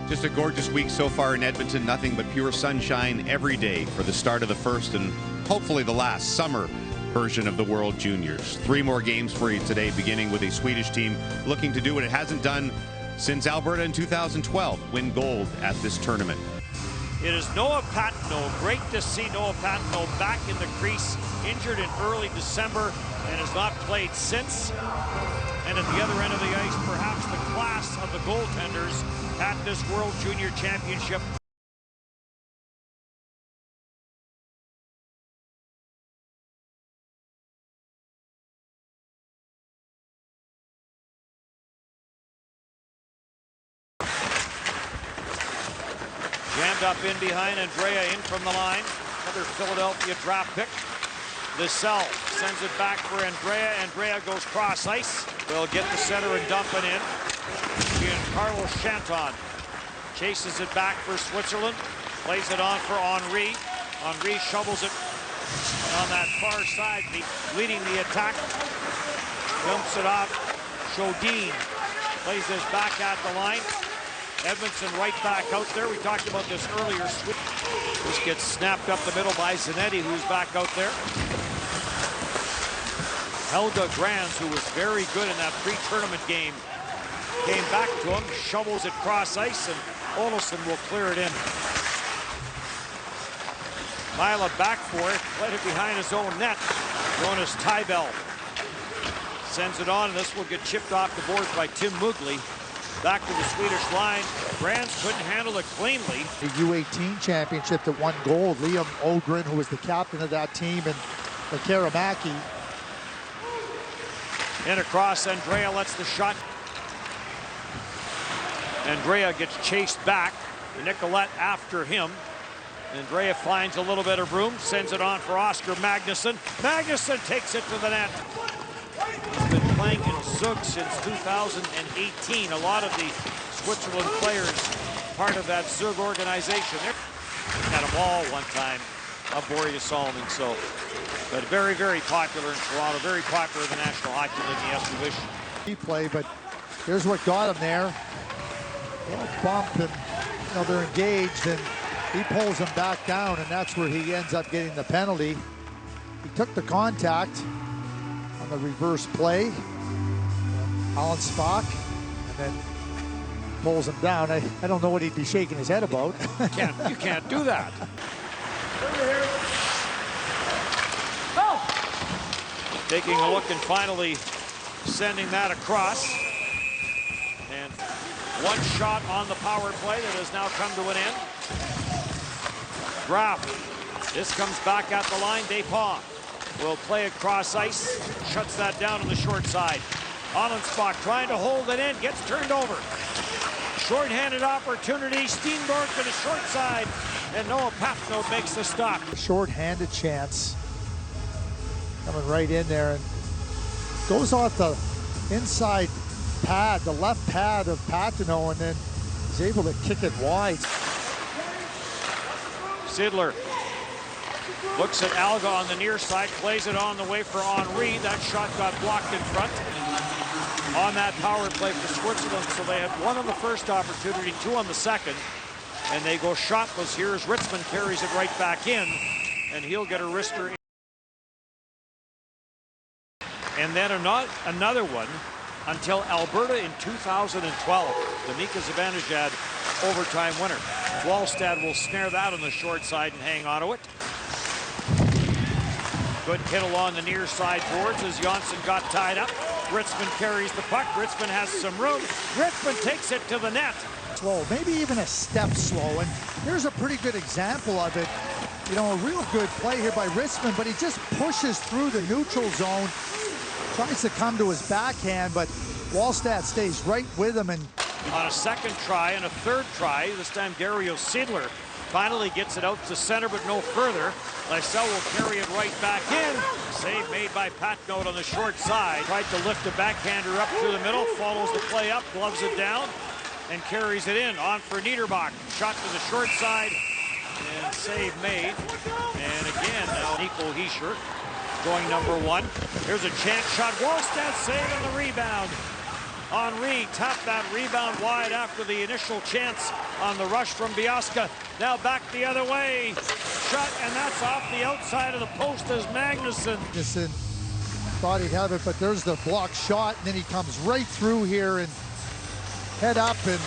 Just a gorgeous week so far in Edmonton. Nothing but pure sunshine every day for the start of the first and hopefully the last summer version of the World Juniors. 3 more games for you today, beginning with a Swedish team looking to do what it hasn't done since Alberta in 2012, win gold at this tournament. It is Noah Patenaude. Great to see Noah Patenaude back in the crease, injured in early December and has not played since. And at the other end of the ice, perhaps the class of the goaltenders at this World Junior Championship. Jammed up in behind, Andrea in from the line. Another Philadelphia draft pick. Lissell sends it back for Andrea. Andrea goes cross ice. They'll get the center and dump it in. Carlos Chanton chases it back for Switzerland. Plays it on for Henri. Henri shovels it on that far side, leading the attack. Dumps it off. Chaudin plays this back at the line. Edmondson right back out there. We talked about this earlier. This gets snapped up the middle by Zanetti, who's back out there. Helga Granz, who was very good in that pre-tournament game, came back to him, shovels it cross ice, and Olofsson will clear it in. Mila back for it, played it behind his own net. Jonas Tybell sends it on, and this will get chipped off the boards by Tim Mugli. Back to the Swedish line. Granz couldn't handle it cleanly. The U18 championship that won gold. Liam Ogren, who was the captain of that team, and the Karamaki. In across, Andrea lets the shot. Andrea gets chased back. Nicolette after him. Andrea finds a little bit of room, sends it on for Oscar Magnusson. Magnusson takes it to the net. He's been playing in Zug since 2018. A lot of the Switzerland players part of that Zug organization. Had them all one time, Borja Salming. So, but very, very popular in Toronto. Very popular in the National Hockey League. Yes, we wish. He played, but here's what got him there. Well, bump, and they're engaged, and he pulls him back down, and that's where he ends up getting the penalty. He took the contact on the reverse play, Alan Spock, and then pulls him down. I don't know what he'd be shaking his head about. You can't do that. Taking a look and finally sending that across. And one shot on the power play that has now come to an end. Graf. This comes back at the line. Despont will play across ice. Shuts that down on the short side. Allenspach trying to hold it in. Gets turned over. Short-handed opportunity. Steenborg to the short side. And Noah Patenaude makes the stop. Short-handed chance. Coming right in there, and goes off the inside pad, the left pad of Patenaude, and then he's able to kick it wide. Sidler looks at Alga on the near side, plays it on the way for Henri. That shot got blocked in front on that power play for Switzerland. So they had 1 on the first opportunity, 2 on the second, and they go shotless here as Ritzman carries it right back in, and he'll get a wrister. And then another one until Alberta in 2012. The Mika Zibanejad overtime winner. Wallstad will snare that on the short side and hang on to it. Good hit along the near side boards as Jonsson got tied up. Ritzman carries the puck. Ritzman has some room. Ritzman takes it to the net. Slow, maybe even a step slow. And here's a pretty good example of it. You know, a real good play here by Ritzman, but he just pushes through the neutral zone. Tries to come to his backhand, but Wallstad stays right with him. And on a second try and a third try, this time Dario Sidler finally gets it out to center, but no further. Lysell will carry it right back in. Save made by Patenaude on the short side. Tried to lift a backhander up through the middle, follows the play up, gloves it down, and carries it in. On for Niederbach. Shot to the short side, and save made. And again, now Nico Hischier going number 1. Here's a chance shot. Wallstad save on the rebound. Henri tapped that rebound wide after the initial chance on the rush from Biasca. Now back the other way. Shot, and that's off the outside of the post as Magnusson. Magnusson thought he'd have it, but there's the block shot, and then he comes right through here and head up and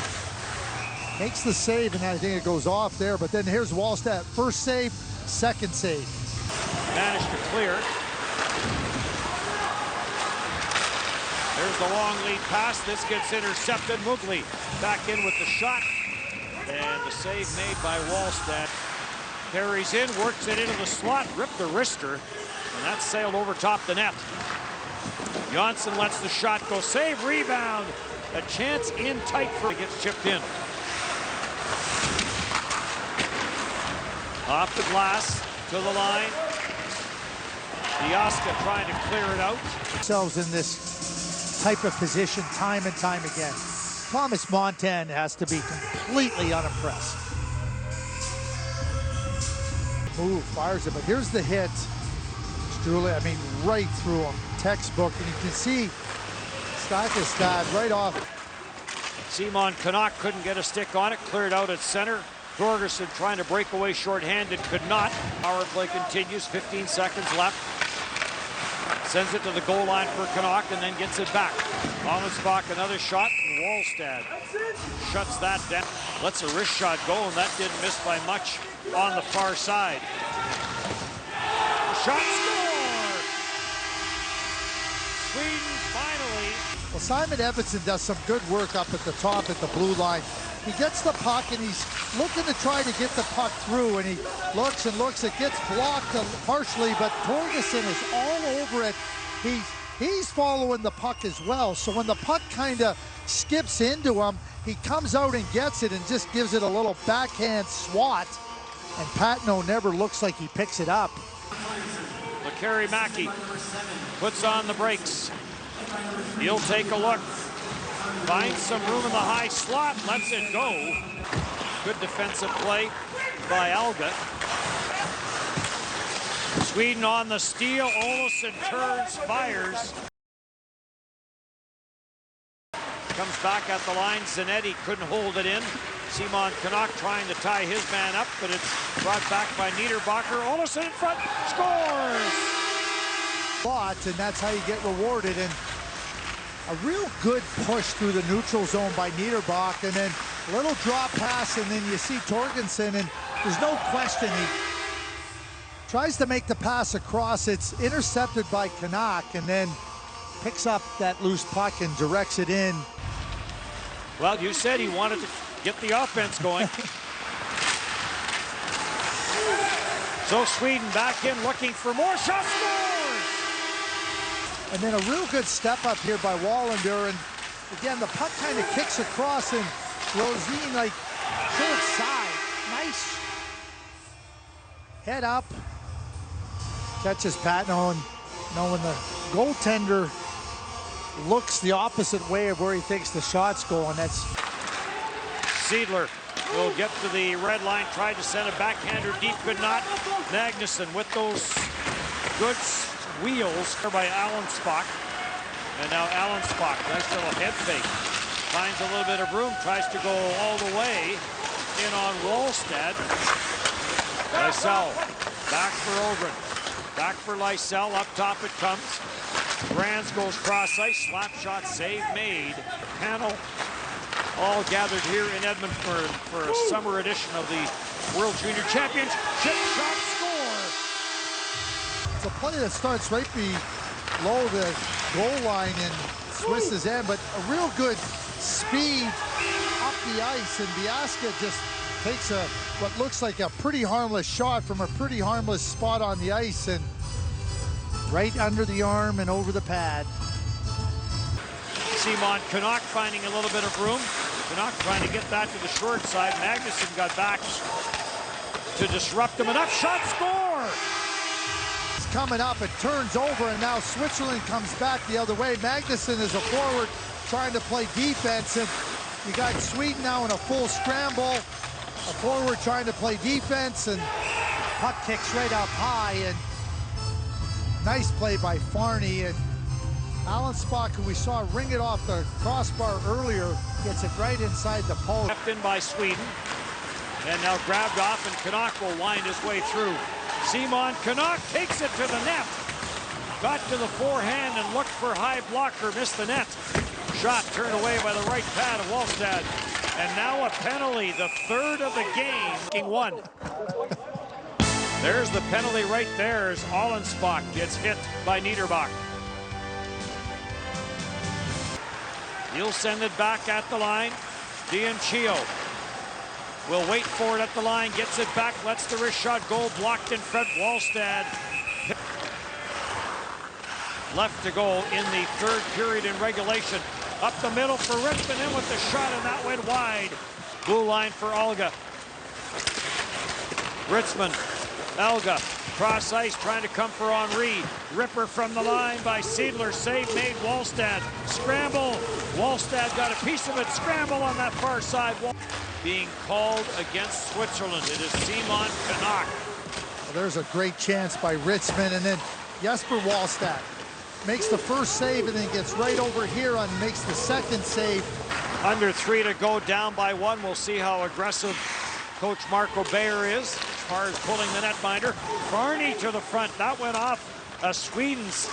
makes the save, and I think it goes off there. But then here's Wallstedt. First save, second save. Managed to clear. There's the long lead pass. This gets intercepted. Mugli back in with the shot. And the save made by Wallstedt. Carries in, works it into the slot, ripped the wrister, and that sailed over top the net. Johnson lets the shot go. Save, rebound. A chance in tight for it. Gets chipped in. Off the glass, to the line. Biasca trying to clear it out. Themselves in this type of position time and time again. Thomas Montan has to be completely unimpressed. Move, fires it, but here's the hit. Struhle, I mean, right through him. Textbook, and you can see Stakastad right off. Simon Canuck couldn't get a stick on it, cleared out at center. Torgerson trying to break away shorthanded, could not. Power play continues, 15 seconds left. Sends it to the goal line for Canuck and then gets it back. Almensbach, another shot, and Wallstedt shuts that down. Lets a wrist shot go, and that didn't miss by much on the far side. Shot score! Sweden finally. Well, Simon Edvinsson does some good work up at the top at the blue line. He gets the puck and he's looking to try to get the puck through, and he looks and looks. It gets blocked partially, but Torgerson is all over it. He's following the puck as well. So when the puck kind of skips into him, he comes out and gets it and just gives it a little backhand swat. And Patno never looks like he picks it up. Carey Mackey puts on the brakes. He'll take a look. Finds some room in the high slot, lets it go. Good defensive play by Alga. Sweden on the steal. Olofsson turns, fires. Comes back at the line. Zanetti couldn't hold it in. Simon Canuck trying to tie his man up, but it's brought back by Niederbacher. Olofsson in front, scores! And that's how you get rewarded. And a real good push through the neutral zone by Niederbach, and then a little drop pass, and then you see Torgerson, and there's no question he tries to make the pass across. It's intercepted by Canuck, and then picks up that loose puck and directs it in. Well, you said he wanted to get the offense going. So Sweden back in looking for more shots. Scores! And then a real good step up here by Wallander, and again the puck kind of kicks across, and Rosine like short side, nice head up, catches Patno, and when the goaltender looks the opposite way of where he thinks the shot's going, that's Siedler will get to the red line, tried to send a backhander deep, could not. Magnusson with those good wheels by Almensbach. And now Almensbach, nice little head fake. Finds a little bit of room, tries to go all the way in on Wallstedt. Lysell, back for Ogren. Back for Lysell, up top it comes. Brands goes cross ice, slap shot, save made. Panel all gathered here in Edmonton for a summer edition of the World Junior Championship. Shot score! It's a play that starts right below the goal line in Swiss's end, but a real good speed up the ice, and Biasca just takes what looks like a pretty harmless shot from a pretty harmless spot on the ice, and right under the arm and over the pad. Simon Canuck finding a little bit of room. Canuck trying to get that to the short side. Magnusson got back to disrupt him. Enough shot, score! It's coming up, it turns over, and now Switzerland comes back the other way. Magnusson is a forward trying to play defense, and you got Sweden now in a full scramble. A forward trying to play defense, and puck kicks right up high, and nice play by Farney, and Alan Spock, who we saw ring it off the crossbar earlier, gets it right inside the post. Left in by Sweden. And now grabbed off, and Canuck will wind his way through. Simon Canuck takes it to the net. Got to the forehand and looked for high blocker, missed the net. Shot turned away by the right pad of Wallstad. And now a penalty, the third of the game. One. There's the penalty right there as Allenspach gets hit by Niederbach. He'll send it back at the line. Dianchio will wait for it at the line, gets it back, lets the wrist shot go, blocked in front. Wallstad. Left to go in the third period in regulation. Up the middle for Ritzman, in with the shot, and that went wide. Blue line for Elga. Ritzman, Elga, cross ice, trying to come for Henri. Ripper from the line by Seidler, save made. Wallstad, scramble. Wallstad got a piece of it, scramble on that far side. Being called against Switzerland. It is Simon Canuck. Well, there's a great chance by Ritzman, and then Jesper Wallstad makes the first save and then gets right over here and makes the second save. Under 3 to go, down by 1. We'll see how aggressive Coach Marco Bayer is as far as pulling the netminder. Barney to the front. That went off Sweden's.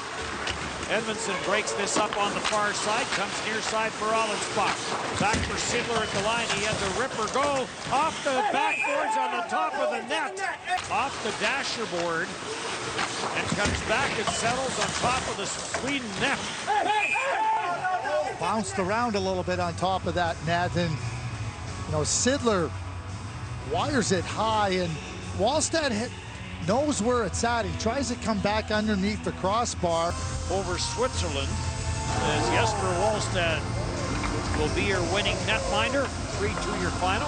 Edmondson breaks this up on the far side. Comes near side for Allenspach. Back for Sidler at the line. He had the Ripper go off the backboards on the top of the net. Off the dasher board. And comes back and settles on top of the Sweden net. Bounced around a little bit on top of that net, and Sidler wires it high, and Wallstad knows where it's at. He tries to come back underneath the crossbar. Over Switzerland as Jesper Wallstad will be your winning netminder. 3-2 your final.